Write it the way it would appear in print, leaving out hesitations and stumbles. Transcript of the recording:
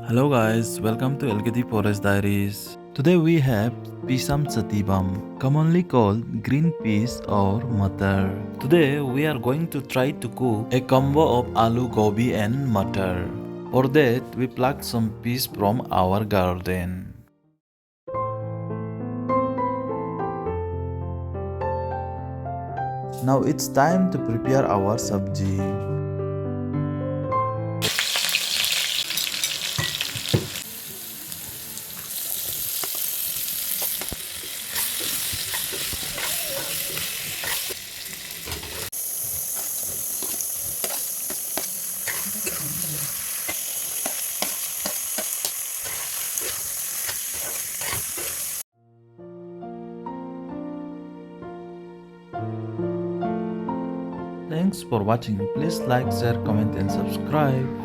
Hello guys, welcome to LKT Forest Diaries. Today we have Pisum Sativum, commonly called green peas or matar. Today we are going to try to cook a combo of aloo gobi and matar. For that we plucked some peas from our garden. Now it's time to prepare our sabji. Thanks for watching. Please like, share, comment and subscribe.